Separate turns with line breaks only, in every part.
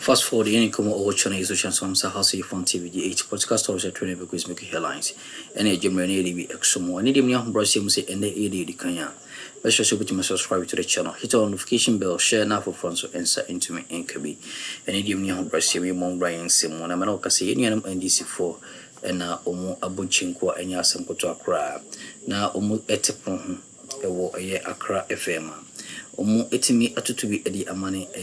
Fast forward, any come over channel is social some Sahasi FunnTV GH podcast also training because making headlines. Any German ADB Exomo, any Dimia Brazil say and the AD Kanya. Let's just subscribe to the channel, hit on notification bell, share now for friends to answer into me and Kabi. Any Dimia Brazil, Mong Brian Simon, Amanoka say any NDC4 and now Omo Abuchinkwa and Yasam to Accra. Now Omo Etepon, a year Accra FM. Omo Etimi Atutubi Eddie Amani, a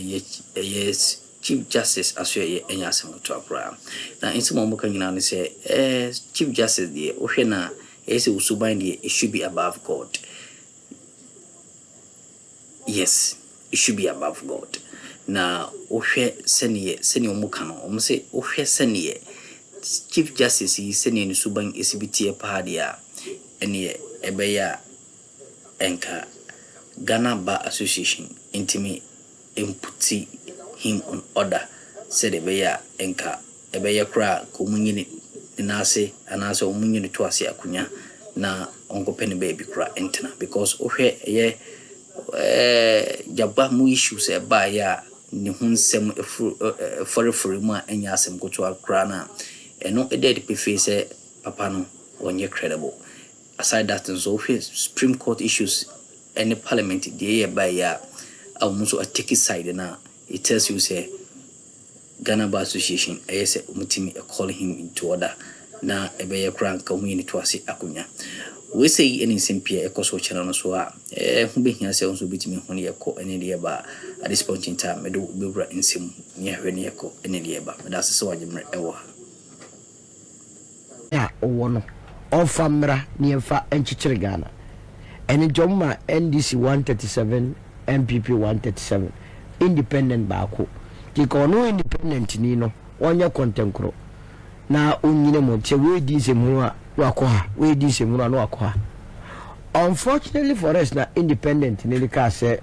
yes. Chief Justice Aswe Enyasem to Accra. Now in some more can say, Chief Justice the Oshena is Usubindi, it should be above God. Yes, it should be above God. Now Oshe Senio Mukano, Omse Oshe Senie, Chief Justice is sending Subang Isibiti Padia, and ye Ebeya Enka Ghana Bar Association, Intimi Imputi him on order, said Ebeya Enka, Ebeya Kra, Comunini, Nase, and also Munini Twasi Akunya, na Uncle Penny Baby Kra Entena, because Ohe, ye, Jabamu issues a baya, Nihun sem for Furima and Yasem go to Akrana, and no a dead face Papano, when you're credible. Aside that, and so Supreme Court issues any parliament, the year by ya, almost a ticket side now. It tells you, say, Ghana Bar Association, I say, Umutimi, calling him into order. Na Ebeya Crank, community to Asi Akunya. We say any simpia, a cost channel, so who being yourselves will be to me when you call any dear bar at this point in time. I do be in sim near when you call any dear bar. That's so I am ever.
Yeah, one of Famra near Fa and Chichigana. And in Joma NDC 137, MPP 137. Independent bako tiko no independent ni no onya contemporary na onyine mo che we di semuru a wakwa we di semuru no wakwa. Unfortunately for us na independent ni ka say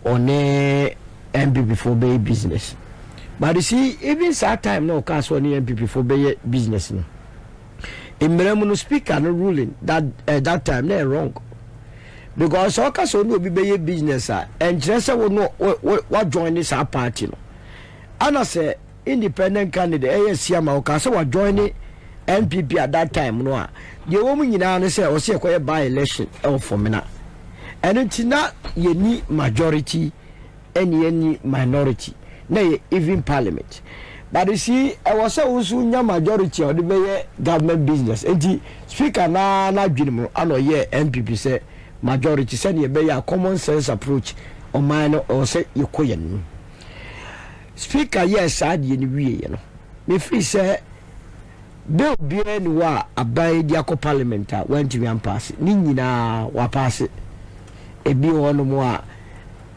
one MPP for bay business, but you see even that time no ka so ni MPP for bay business no imremu no speaker no ruling that that time they wrong. Because Oka so no be business and just no what join this party no. And I say independent candidate ASCM Oka so what join MPP at that time no. The woman you say or say by election for me na. And it's not any majority any minority. Nay even parliament. But you see, I was also majority of the government business. And the speaker na dream I know yeah MPP say majority said you be a common sense approach or minor or say you coin. Speaker, yes, I didn't you know. If he say Bill Bien wa abide Yako Parliament went to be pass it. Nina wa pass it. A be one more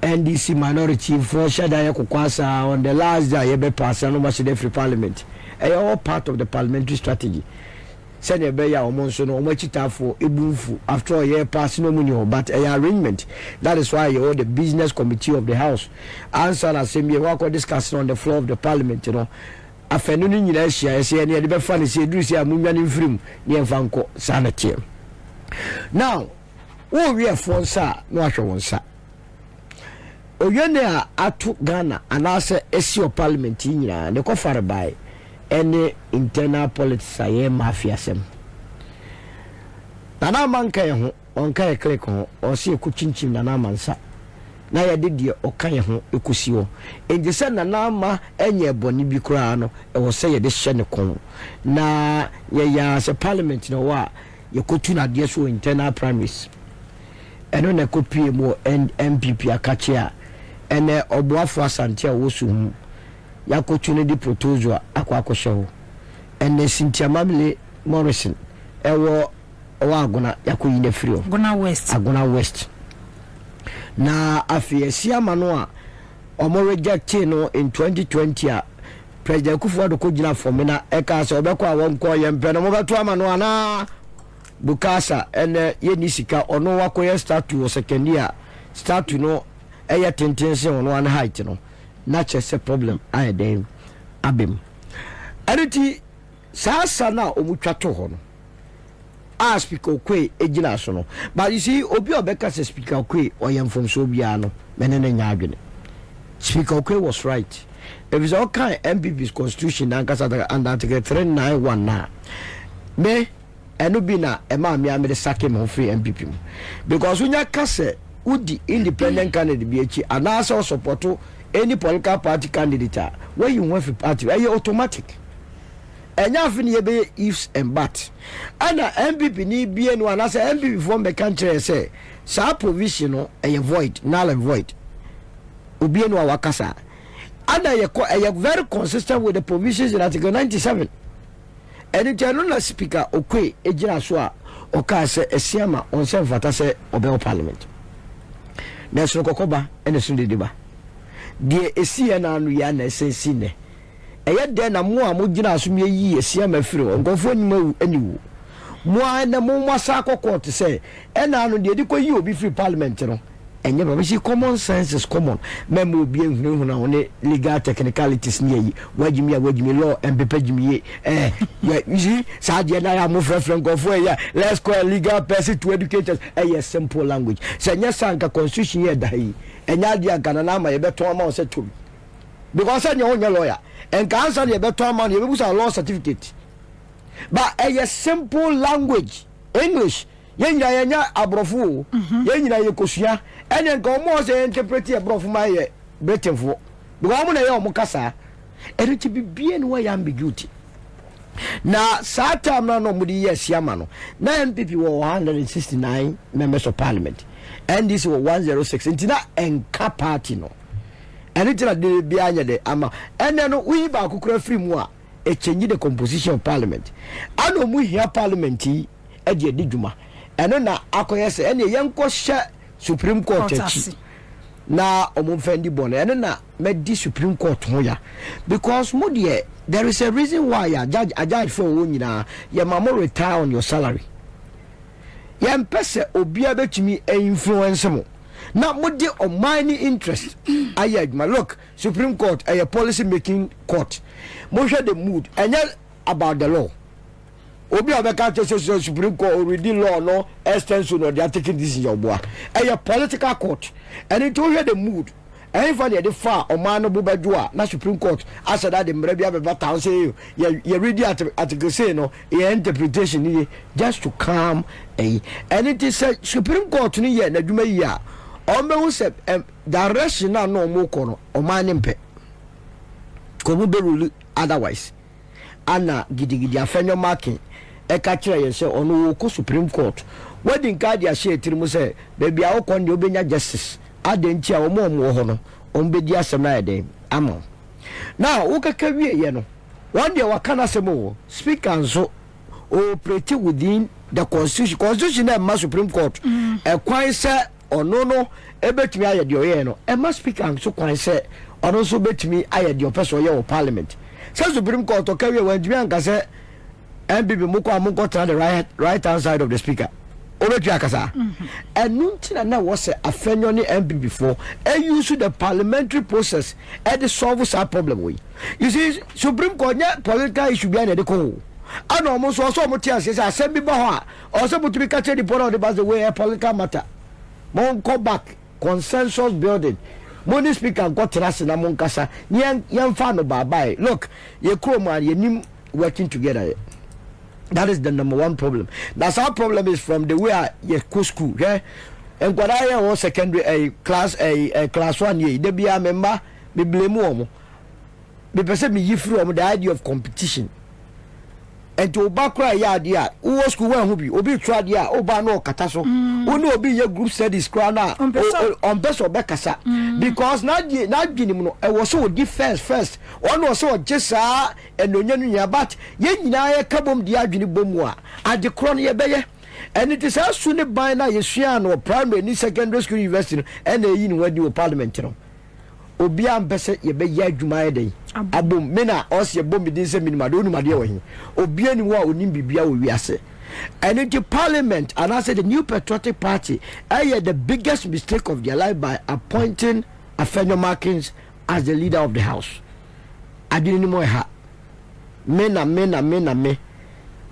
NDC minority for Shada Yakukwasa on the last day you be pass and almost every parliament. All part of the parliamentary strategy. Send a beya or monson or much it for Ibufu after a year pass no money, but a arrangement. That is why you hold the business committee of the house. Answer and same year work discussing on the floor of the parliament, you know. Afternoon in Asia, I say any other funny say do see a movement in film near Vanco Sanity. Now, what we have for sir, no actual one sir. Oyene atu Ghana and answer SEO parliament in and the coffer by any internal politics aye mafia sem nana manka ho onka e click ho o se ekuchinchim nana mansa na ya de die okan ho ekusi ho enje se nana ma enye boni bi kura no e wo se ye de hye ne kon na ye ya se parliament no wa ye kotu na de so internal primaries eno na kopie mo MPP akache a ene oboafo asante a wosu hu yakotu di proposal akwa show and the Cynthia Mamile Morrison ewo agona yakoyi na free agona west na afiesia mano a omo reject no in 2020 a president Kufuor ko gina for me na eka se obekọ awon ko yempe no mo beto amano ana bukasa ene ye ni sika ono wakoye statue second year statue no eye tentense ono an height no na chese problem I dem abem aniti sasa na omutwa to ho no a speaker kwe ejina so no but you see obi obeka se speaker kwe oyem from so bia no menene nya adwene Speaker Okwe was right. If it's all kind MPP's constitution and Article 391 now, me and Ubina Emma me the sacking of free MPP because when you cast would the independent candidate BH and also support any political party candidate where you want for party, are you automatic? And now fin be ifs and buts. And MPP need be one as MPP from the country say, sa provisional a void, null and void. Ubi no wakasa. And I am very consistent with the provisions in Article 97. And the general speaker, okay, a general oka se esiama on sem fatase obey parliament. National Kokoba and the Sunday Diba. Dear Esiana no ya na sensine. Eya de na mo a mo gina so me yi esiama firi nkofo ni ma aniwu. Mo na mo masa akokọ te say e na no de ko yi obi free parliament no. Enye ba bi common sense is common. Memo obi ehunu na one legal technicalities ni yi. Wajimi law and pepajimi you see sa de na ya mo frefren nkofo ya let's call a legal person to educators simple language. Se nya sanka constitution ye da yi. Enya dia gana na ma ye beto ama o se to. Because anya onya lawyer and can answer ye beto ama ye be law certificate. But a simple language English yenya abrofo yenya yekosua ene nka omo se interpret abrofo ma ye Britain fo because omo na ye omo kasa ere ti bibie no ya ambiguity na time no mo di yes yama no na MPP were 169 members of parliament and this was 106 intina enka party no ene ti na de bia anya de ama ene no we ba kokora free mu a e change the composition of parliament ano mu here parliament e de dwuma eno na akoyese ene yenko hye supreme court achi na omumfendi bon eno na medi supreme court ho ya because mo de there is a reason why ya judge for wonyina ya mamo retire on your salary ya mpese obia betumi influence mo na mo de o money interest ayadma look supreme court a policy making court mo hwe the mood enya about the law obi obeka say supreme court already law no extension no they are taking this in your boy a political court and it hear the mood and for the far o man no bobadua na supreme court after that the mre bia be town say you read article say no interpretation just to calm and it is supreme court ni ye na dwuma yi a o me hu say direction na no mo ko no o man mpe ko mu be rule otherwise ana gidigidi afenyo marking e ka kire ye se onu ko supreme court wedding card ya share tirimu se baby a okon de obenya justice adenchi a omo ho no ombedi asem na eden ama now wo kaka wie ye no one day wakana semo speaker nso operate within the constitution na ma supreme court e kwan se ono no ebetumi aye de oye no e ma speaker nso kwan se ono so betumi aye de opeso ye wo parliament so supreme court o kawie wanjumi anka se MPP muko amunko try the right hand side of the speaker obetu akasa enuntina na was a afenyo ni MPP for use the parliamentary process and the solve that problem we you see supreme court political issue be na de ko ana omo so omotia say asem bi ba ho a o so mutumi ka che the board of the base way political matter mon go back consensus building money speaker got trust na mon kasa yen fa no bye look ye kroma ye nim working together. That is the number one problem. That's our problem is from the way you go school, yeah. And what I was secondary class 1 year, they be a member, be blame one. Be person me you from the idea of competition. And to back cry idea, who was school who be obi try dia oba no kataso. Who no be your group studies crana on best or bekasa. Because na gini no I was so defense first. One was so just and no nyanya but ye nyina ye kabom dia adwini bomwa at the crown ye beye and it is as soon by na yesua no primary ni secondary school university and e yin wadi parliament no obi am pese ye be ya adwuma ye den abom me na os ye bom din se minima do numa de wo hin obi ani wo a onim bibia wo wiase and in the parliament and I said the new patriotic party the biggest mistake of their life by appointing Afenyo Markins as the leader of the house. I didn't know her. Me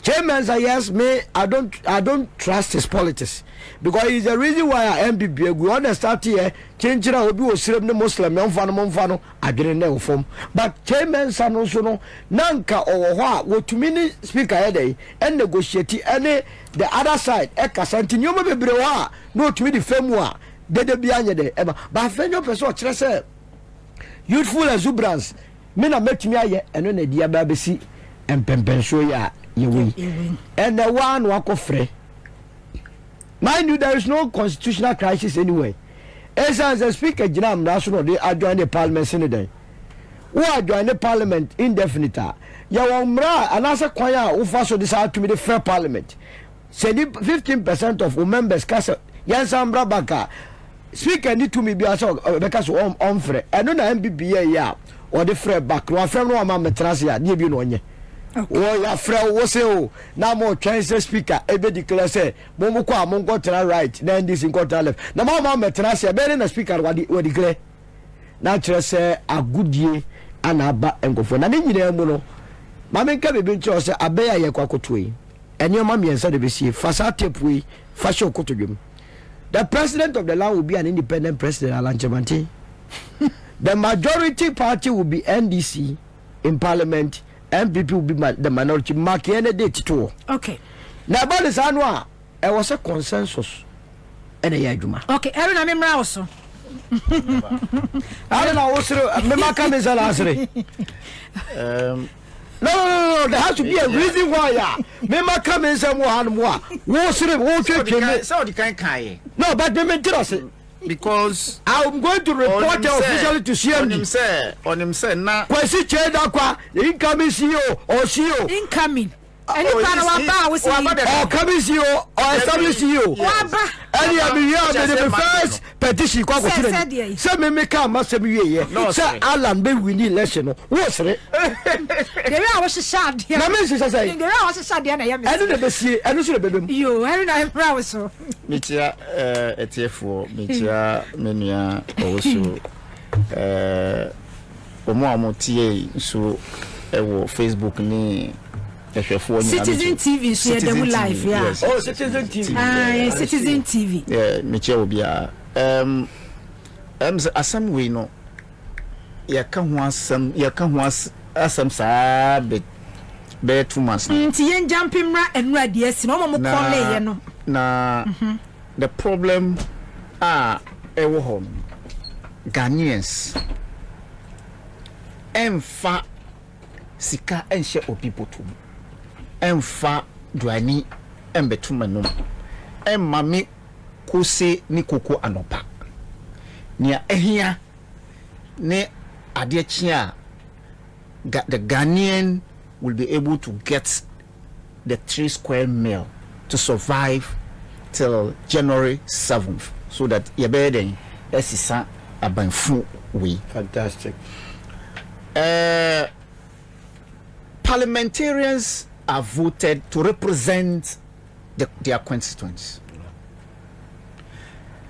Chairman say yes, me I don't trust his politics because it's the reason why I MPP we understand here change obi o sirem ne Muslim monfano adwene na ofom but chairman say no so no nanka owo ho a wotumi ni speaker here and negotiate any the other side e kasanti nyoma bebre ho a no otumi di famu a dede bia anye de eba but fenyo person kire say youthful exuberance me na metumi aye eno na dia ba besi empempenso ya yewe and the one wako free. Mind you, there is no constitutional crisis anywhere. As the speaker Jinam National, they are joining the parliament Senate. Who are joining the parliament indefinite? Yawamra and as a choir who first decide to be the fair parliament. Say 15% of members cast yes Baka. Speaker need to me be as because on free. I don't know MPP ya or the fair back. No friend no ma metrasia, ni bi no nye. Oh ya frɛ wo se o na mo twɛn se speaker ebe declare say mo mo kwa mo go right na this in quarter left na mo metena se be na speaker wadi declare na kyerɛ sɛ agudie ana aba enkofo na ne nyina mu no ma me nka bebe nkyɛ sɛ abeya ye kwakotoyi enyo ma miensa de besie fasa tepui fashion kotodwem. The president of the land will be an independent president, Alan Chemanti. The majority party will be NDC in parliament. MPP will be the minority. Mark any date too.
Okay.
Now about this annual, there was a consensus. And a yajuma.
Okay, Aaron, I'm also.
I don't know what's No. There has to be a reason why. Mema come in someone more. What's it?
So the kind.
No, but they may tell us.
Because
I'm going to report officially to CMD.
On him say now.
Kwesi Chedakwa, the incoming CEO or CEO.
Incoming. Any part of our power was
or coming CEO or established CEO. And you have been here the first petition. Say me make a massive year. No, sir. Alan be we need lesson. What's it?
There was a shot.
There
was a shot.
I don't see. I don't see the baby.
You, I don't know. Proud so.
Mitia, etfo, mitia, menia, also, omo tie so ewo Facebook ni.
Citizen TV, so you live, yeah.
Yes. Oh, Citizen TV.
Citizen TV.
Yeah, Michelle will be asam we no. Ya ka ho asam sa be 2 months.
Nti yen jumping ra enra de asi no mo call ye no.
Na the problem ewo ho Ghanaians emfa sika enhye opipoto emfa duani embetuma no emmame kose ni koko anopa nia ehia ne ade chia the Ghanaian will be able to get the 3 square meal to survive till January 7th so that yebeden esisa abanfu we
fantastic.
Parliamentarians are voted to represent their constituents.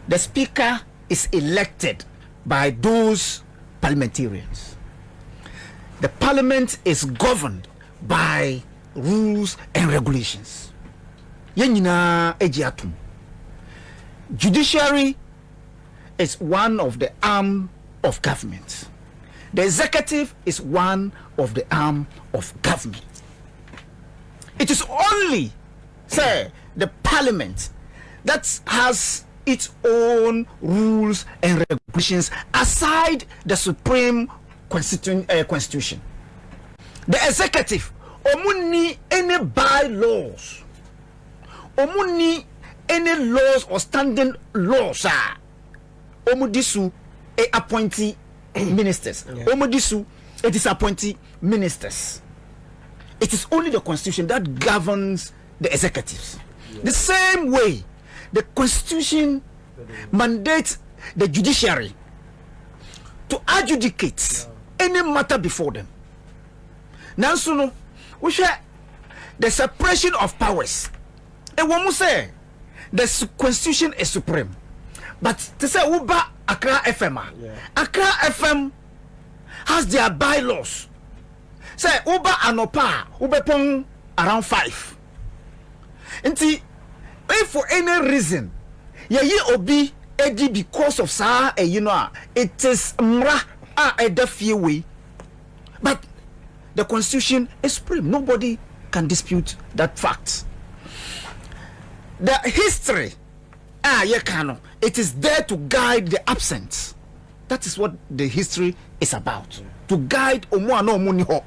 The speaker is elected by those parliamentarians. The parliament is governed by rules and regulations. Yenina ejiatum. Judiciary is one of the arm of government. The executive is one of the arm of government. It is only, say, the parliament that has its own rules and regulations aside the supreme constitution. The executive, omuni any bylaws, omuni any laws or standing laws, omudisu a appointee ministers. Omodisu, it is appointee ministers. It is only the constitution that governs the executives. The same way the constitution mandates the judiciary to adjudicate any matter before them. Now, so we share the separation of powers. And when we say the constitution is supreme, but to say Uba Accra FM, Accra FM has their bylaws. Say Uba Anopa, Ubepong around 5. Nti, if for any reason, ye obi edi because of sa it is mra a few way. But the constitution is supreme. Nobody can dispute that fact. The history, it is there to guide the absent. That is what the history is about. To guide omuano muniho.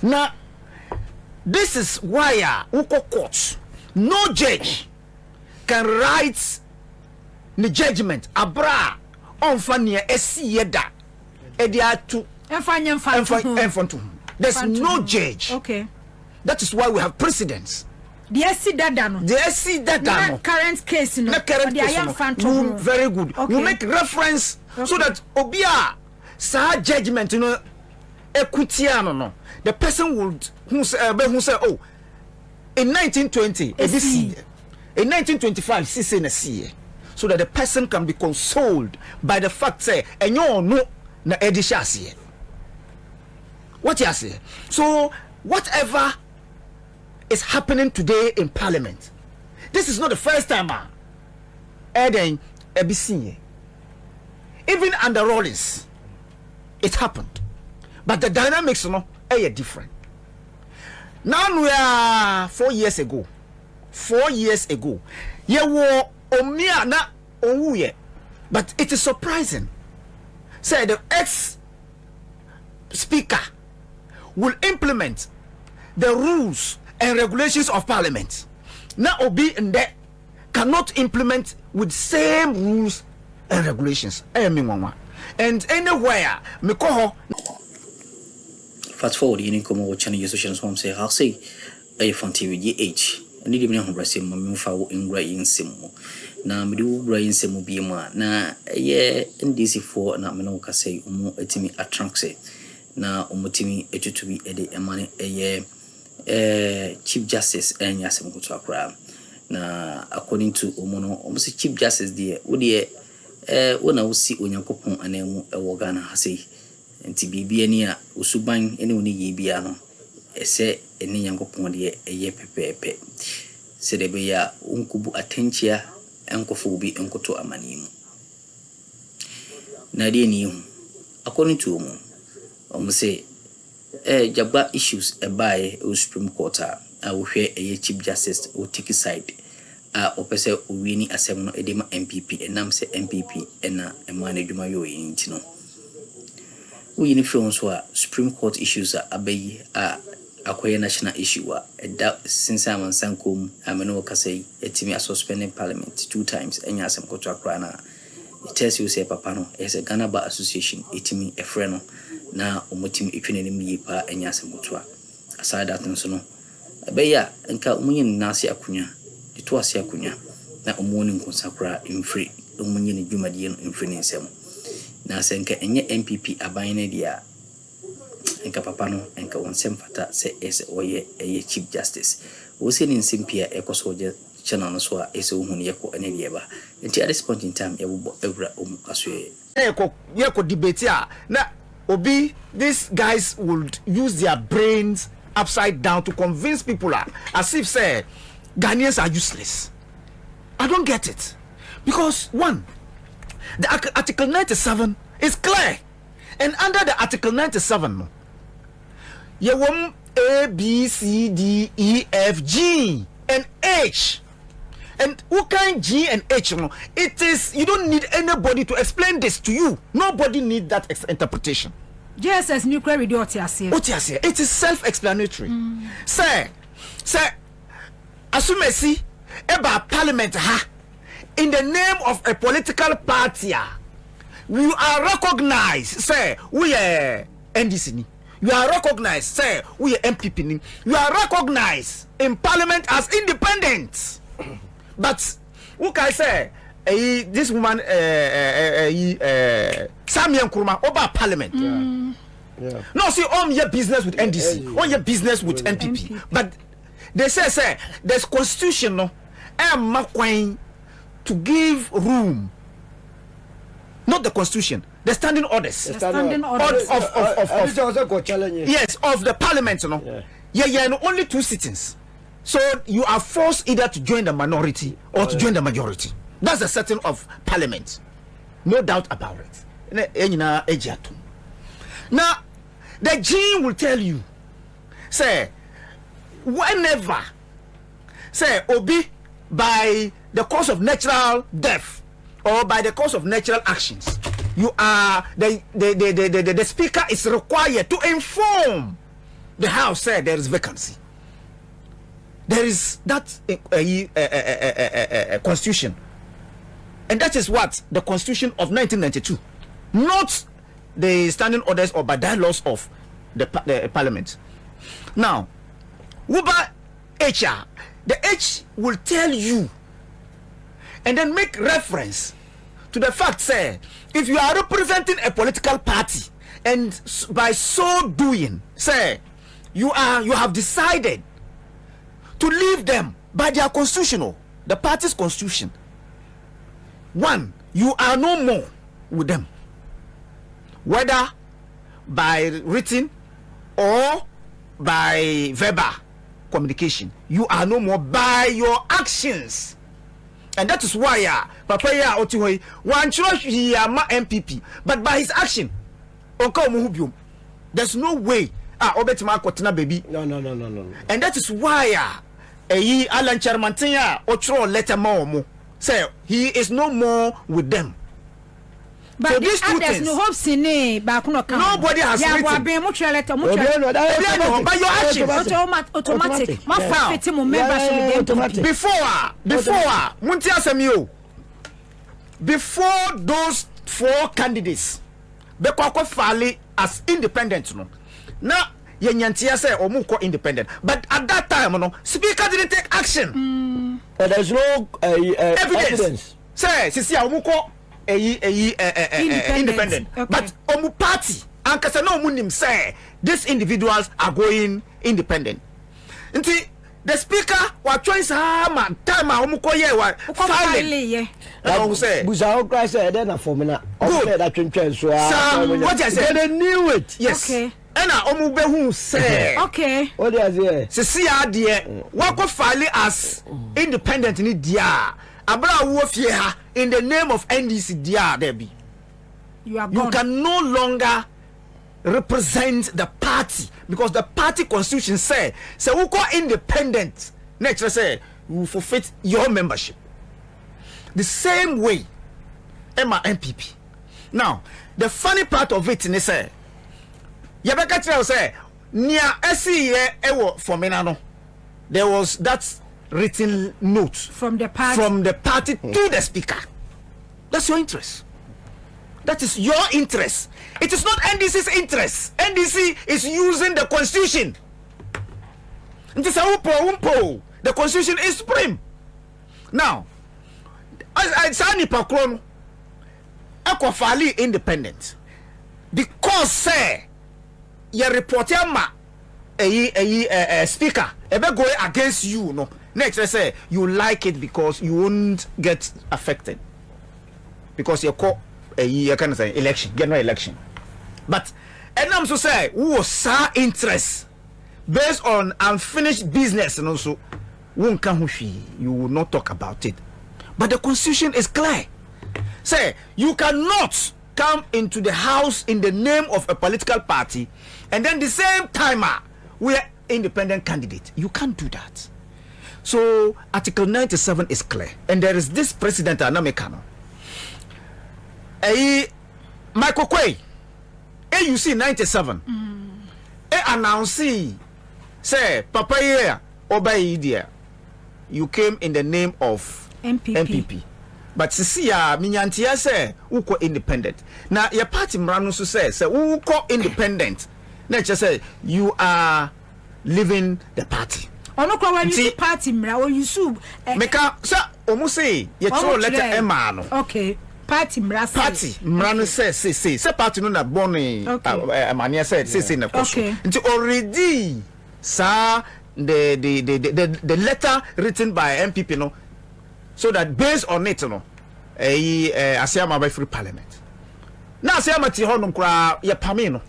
Now, this is why court, no judge can write the judgment abra on fania esiyeda ediatu there's no judge.
Okay.
That is why we have precedents.
The current case no.
Very good.
Okay.
You make reference so that obia sa judgment equity no. The person would who say oh in 1920 in 1925 CC so that the person can be consoled by the fact say enyo no na edishasi. What you say? So whatever is happening today in Parliament, this is not the first time Eden ABC. Even under Rawlings, it happened, but the dynamics are different. Now we are 4 years ago. 4 years ago, ye were omia na onwuye, but it is surprising. Say the ex-speaker will implement the rules and regulations of Parliament. Now Obi and that cannot implement with same rules and regulations. And anywhere, Mikoho.
Fast forward, you need to come over channel your social home say, I'll say, FunnTV GH. I need to know Brazil, my father in Brian Simu. Now, me do Brian Simu be ma. Now, NDC4, na Menoka say, etimi attrankse. Na umutimi to be a money Chief Justice and Yasem Kutakra. Na according to Omono, almost Chief Justice dear, would ye when I will see Unyakopon and a Wagana Hasi and Tibiania Usuban any Yibiano. Ese eni yankopon de eye pepepe se de be ya unkubu atentia enkofo bi enkoto amanimu na de ni hu according to say jaba issues by Supreme Court a wo hwe eye Chief Justice o take side a opese o wini asem no edema MPP enam se MPP ena emane dwuma yo yinti no wo yini from so a Supreme Court issues a abayi a akoye national issue since I'm on Sankum ameno kasei etimi suspending Parliament 2 times enya asem koto akra na it tells you say papa no is a Ghana Bar Association etimi efreno na omotimi etwene ne mipa enya asem koto aside that nso no abeya nka omunye nase akunya dito ase akunya na omoni nkonsakra imfri omunye ne dwumadie no imfri ne nsem na senka enye MPP aban ne dia enka papa no enka wonsem fata se ese oye Chief Justice wo se ni nsimpia ekoso je channel no so a ese wo hunu yeko ene dieba enti at this point in time yebo evra asoye
yeko debate na obi these guys would use their brains upside down to convince people as if say Ghanaians are useless. I don't get it, because one, the Article 97 is clear, and under the Article 97 you want A, B, C, D, E, F, G, and H. And who can G and H? It is, you don't need anybody to explain this to you. Nobody need that interpretation.
JSS nuclear radio OTAC.
It is self-explanatory. Say, assume about Parliament in the name of a political party, you are recognized. Say we are NDC. You are recognized. Say we are MPP. You are recognized in Parliament as independent. But who can say this woman Samia Nkrumah over Parliament? Yeah. No, see, on your business with NDC, on your business with MPP. But they say there's constitution, no, and to give room, not the constitution, the standing orders.
The standing orders
of the Parliament, no. Yeah, only 2 sittings. So you are forced either to join the minority or to join the majority. That's the setting of parliament. No doubt about it. Now, the gene will tell you, say, whenever, say, Obi, by the cause of natural death or by the cause of natural actions, you are the speaker is required to inform the house, say there is vacancy. There is that constitution, and that is what the constitution of 1992, not the standing orders or by laws of the parliament. Now, Uber HR, the H will tell you and then make reference to the fact, say, if you are representing a political party and by so doing, say, you have decided to leave them by their constitutional, the party's constitution. One, you are no more with them, whether by written or by verbal communication. You are no more by your actions. And that is why Papa ya otihoy one church he ma MPP, but by his action there's no way obetima kwotena baby. No. And that is why Alan Charmantia otro letter more say he is no more with them.
But so these two things, no hope
nobody has written. By your action,
automatic.
Before those 4 candidates, Bekoko Fali as independent. Now, Yenyantia say Omuko independent, but at that time, no speaker didn't take action.
There's no evidence.
Say, Sisi Omuko. Independent. Okay. But Omu party and Kasano Munim say these individuals are going independent. Until the speaker was choice time Omuko ye wa finally. And say
Buzao Christ then a formula.
Good.
What I said, they knew it.
Yes. Okay. And Omu Behu say
okay.
What is it?
Sisia dear, Wako Fali as independent in dia. Abra Wofia in the name of NDC dia Debbie. You can no longer represent the party because the party constitution say who call independent next say you forfeit your membership. The same way Emma MPP. Now the funny part of it is say Yabeka tell say near SE ewo for menano there was that written note
from the party
to the speaker. That's your interest. That is your interest. It is not NDC's interest. NDC is using the constitution. The constitution is supreme. Now, I Sani Pakron Aquafali independent because say your reporter ma a speaker ever go against you no. Next, I say you like it because you won't get affected because you call a kind of say election, general election. But and I'm so say who was interest based on unfinished business and also won't come you will not talk about it. But the constitution is clear. Say you cannot come into the house in the name of a political party and then the same timer we are independent candidate. You can't do that. So Article 97 is clear, and there is this President Anamekano. Michael Quay, AUC 97. Announce say Papa ye obey dear. You came in the name of MPP. But Sisia Minyantia say uko independent. Now your party mranu so say uko independent. Nature say you are leaving the party.
Ono kwa when you party mra or you sub
meka sa omo say ye throw letter Emma no.
Okay. Party mra
say party no na born amania say na question. Nti already sa the letter written by MPP no so that based on it no asiama by free parliament. Na asiama ti honum kra ye pame no.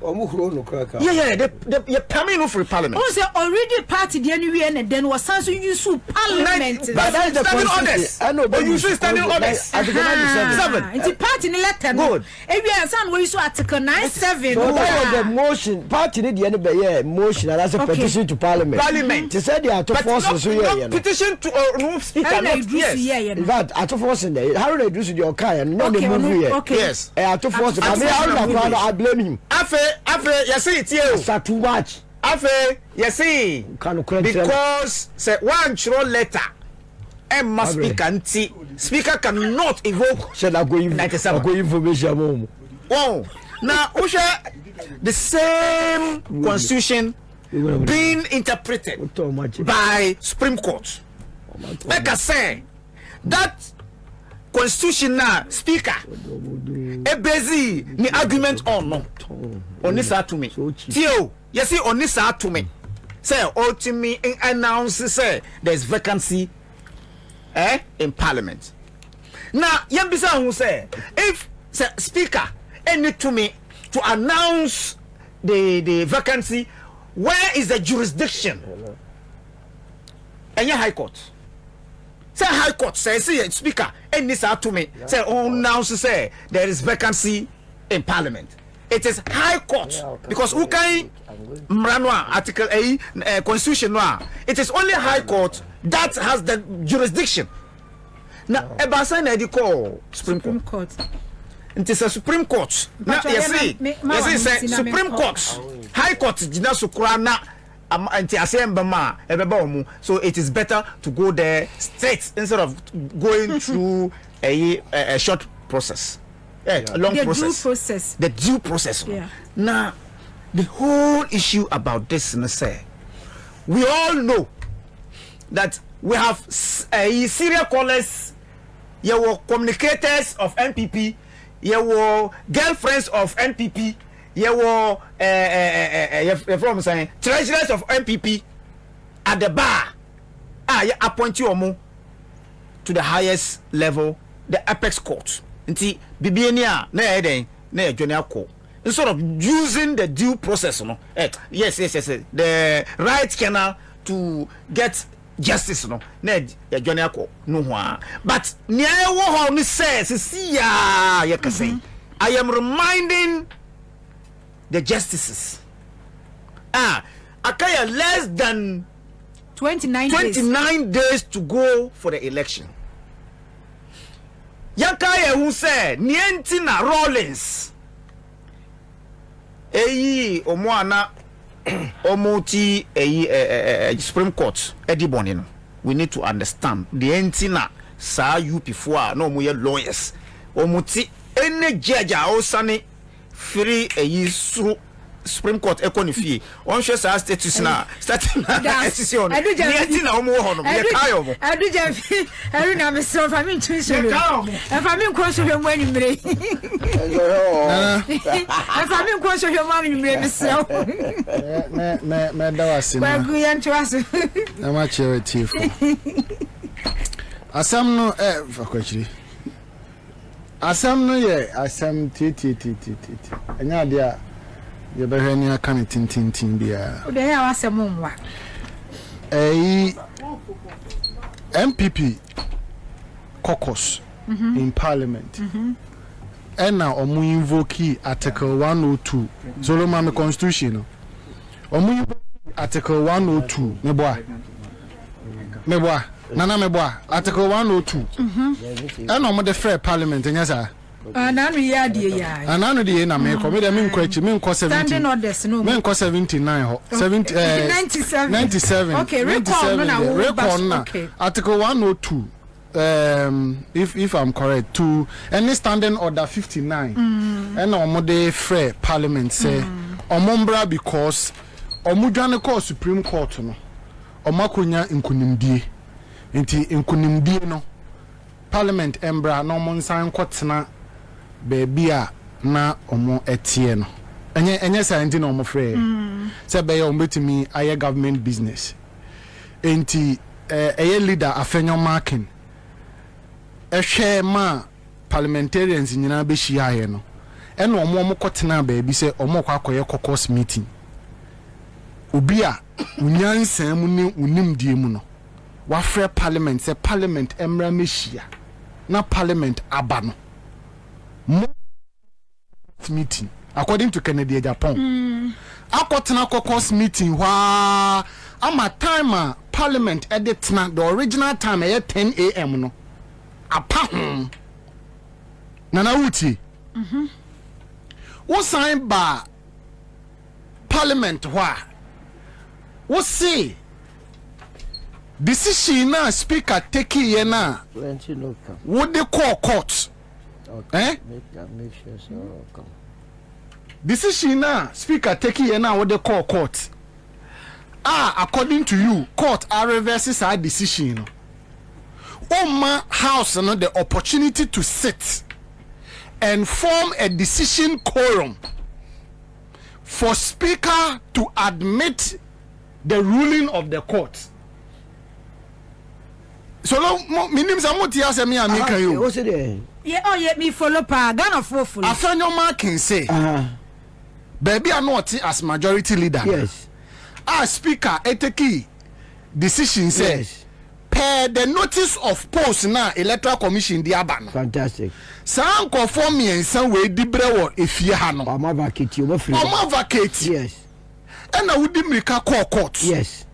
Yeah, they permit for parliament.
Oh, say already party the anyway and then was also use parliament.
But that is the standing orders. I know, but you say standing orders.
Article 97. It's a party in the letter. Good. If you have some way so Article 97.
So that was the motion. Party need the end motion and that's a petition to parliament.
Parliament.
They said they are to force
not petition to remove speaker.
Yes. In fact, I to force in there. How do they do your car and not the movie?
Yes.
I to force. I blame him.
Afe, you see it here.
That's too much.
Afe, you see. Because say one throw letter. Emma speaker cannot evoke.
Said I go 97. Go information.
Oh, now Usha, the same constitution being interpreted by Supreme Court. Like I say, that constitution now speaker a busy ni argument or no onisa to me tio you see onisa to me say ultimately announce say there's vacancy in parliament now yambisa who say if say speaker any to me to announce the vacancy, where is the jurisdiction? Any high court say high court say speaker and this to me say now say there is vacancy in parliament. It is high court because who can article a constitution it is only high court that has the jurisdiction. Now ebasa na call Supreme Court. It is a Supreme Court. Now you see say Supreme Court high court jina sukura na so it is better to go there straight instead of going through a short process, a long process. The due process. Yeah. Now, the whole issue about this, we all know that we have serial callers, communicators of NPP, girlfriends of NPP. From saying treasurers of MPP at the bar. You appoint you to the highest level, the apex court. Inti bibiania na junior court. Instead of using the due process, yes, the right channel to get justice, na junior court. But I am reminding the justices akaya less than 29 days to go for the election. Yakaya who said Nientina Rollins omwana omuti Supreme Court edibonino. We need to understand the entina sa you before no more lawyers omuti any judge osane free Supreme Court economy on shows our status now starting decision I do na me so for me to show if I mean cross your money mre if I mean cross your money mre me da wase na go yan to us na ma charity for asam no fakwachiri asam no ye asam titi enya dia ye behani aka ne tintintin bia o de ya wasam nwa MPP caucus in parliament na omu invoke article 102 Solomon constitution omu invoke article 102 meboa nana meboa article 102 na omu de fair parliament enya sa ananu ya die ya ananu die na me ko me de me nko achi me nko 70 me nko 79 ho 97 okay record na article 102 if I'm correct to any standing order 59 and omo de fair parliament say omombra because omudwane call Supreme Court no omakonya nkunimdie nti nkunimdie no parliament embra no monsan kwotena baby a na omo etie no enye science na omo free say be yo betimi aye government business enti eye leader afenyo marking ehwe ma parliamentarians nyina be hia ye no
and omo kotena baby say omo kwa akoye caucus meeting obi a unyansan mu ne unimdie mu no wa frɛ parliament say parliament emra mehia na parliament aba no meeting according to Kennedy Japan akotena caucus meeting wa ama time parliament edit na the original time 10 a.m. no apa nana wuti wo sign ba parliament wa wo see decision na speaker take ye na wo de call court
make sure so come
decision na speaker take ye na wo de call court according to you court reverses our decision no Oma house no the opportunity to sit and form a decision quorum for speaker to admit the ruling of the court. So no minim samoti asemi amika you.
What's it?
Yeah, me follow pa Ghana for full.
Afenyo ma can say. Baby are not as majority leader.
Yes.
Speaker eteki decision say.
Yes.
Per the notice of post na electoral commission di aba no.
Fantastic.
San conform me and san we di brewo efie ha no.
Oma vacate,
Oma vacate.
Yes.
And na wudi mrika call court.
Yes.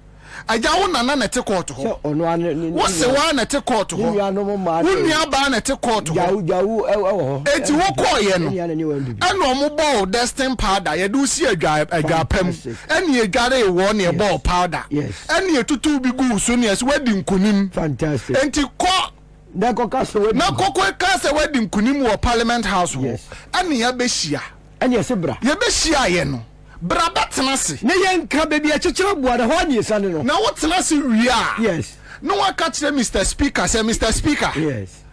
Aja wo nana na te court ho.
So ono an
Wo se wa na te court ho.
Ya no mo ma.
Wo nua ba na te court ho.
Jawu ho.
Eti wo call ye no. And no ball destin powder ye do see adwa pam. And ye gare wo na ball powder.
Yes.
And ye tutu bi gu so ne wedding kunim.
Fantastic.
Enti ko
na kokko
kase wedding kunim wo parliament house ho.
Yes.
And ye be hia.
And ye sebra.
Ye be hia ye no. Bra betenase.
Ne yenka baby a chechira bua da ho anye sane no.
Na what tenase wia.
Yes.
No one catch them, Mr. Speaker. Say, Mr. Speaker.
Yes.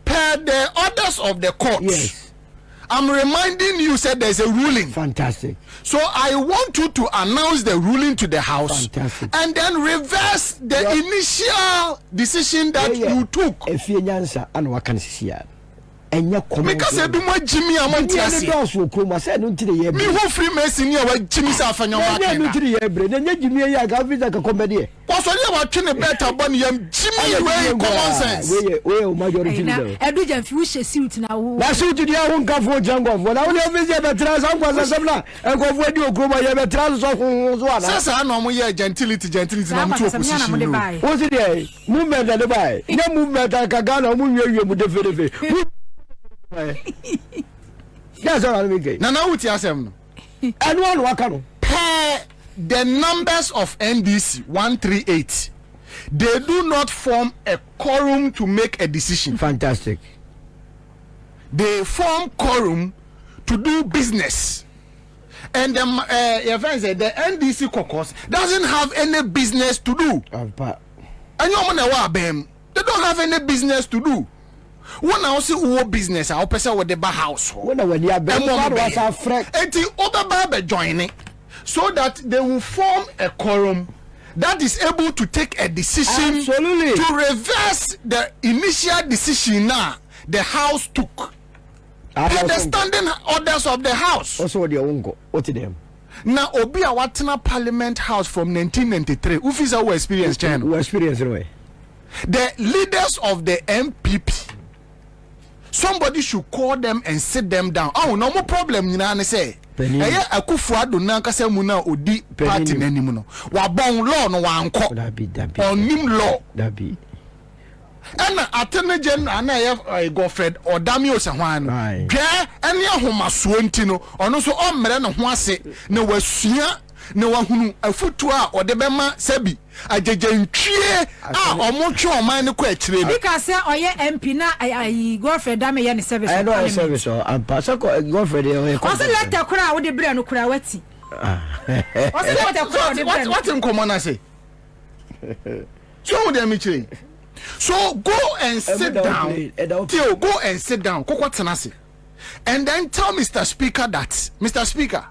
Per the orders of the court.
Yes.
I'm reminding you, said there's a ruling.
Fantastic.
So I want you to announce the ruling to the House.
Fantastic.
And then reverse the initial decision that you took.
If you answer, and what can see here? And you come
because ebi mo Jimmy amontiasi. Me who free Mason here wa Jimmy sa afanyo ma
kan. Na ntiri ye bre, na Jimmy ya ga visa ka komedi.
Waso ye wa twene better bon yam Jimmy wey common sense.
We majority leader.
Edu jamfi wo she suit na wo.
Na suit dia wo nka fo jango fo. Na wo le visa be trans an kwasa samna. En ko fo di Akroma ye be trans so so ana.
Sasa na mo ye gentility na mo to opposition.
Wo si dey movement na dey bai. Na movement ka Ghana mo wiye mu defe. That's all I'm making.
Nana uti asem no.
And one wakano.
Per the numbers of NDC 138, they do not form a quorum to make a decision.
Fantastic.
They form quorum to do business. And the NDC caucus doesn't have any business to do. And they don't have any business to do. When I see who business, I person with the bar house.
When you are
joining, so that they will form a quorum that is able to take a decision.
Absolutely.
To reverse the initial decision now the House took. The standing orders of the House.
Also, the uncle. What to them?
Now, Obi Awatena Parliament House from 1993. Who is our experience, China?
Who experience anyway?
The leaders of the MPP. Somebody should call them and sit them down. Oh, no more problem. You know, say. Eye Akufo-Addo na kase mu na odi party nanim no. Wa bon law no wa anko. Onim law.
Dabi.
Ana atene gen ana ye Godfred Odami Osahwan no. Gwa ene ahomaso nti no. Ono so ommere ne ho ase ne wasua ne wahunu afutu a ode bema sabi agegentwie a omotwe oman ne kwa akire ni
because say oye MP na Godfred Dame ye ne service
I know service am pass Godfred ye
o se letter kura wo de bre no kura wati o se letter kura wo de bre
what in common I say so dem chire so go and sit down Theo, go and sit down kokwa tenase and then tell Mr. Speaker that Mr. Speaker,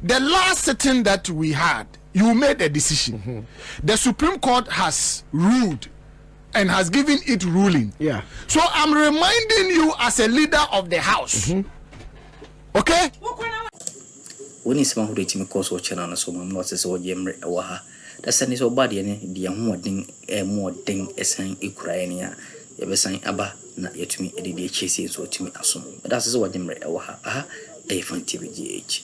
the last sitting that we had, you made a decision. The Supreme Court has ruled and has given it ruling.
Yeah.
So I'm reminding you as a leader of the House. Okay?
When is someone who did me cause or channel so I'm not as old Yemre Awaha. The sun is all body and the more ding a sign Ukraine. Ever sign Abba, not yet to me, a day chasing so to me as soon. But that's what Yemre Awaha. Aha, a FunnTV GH.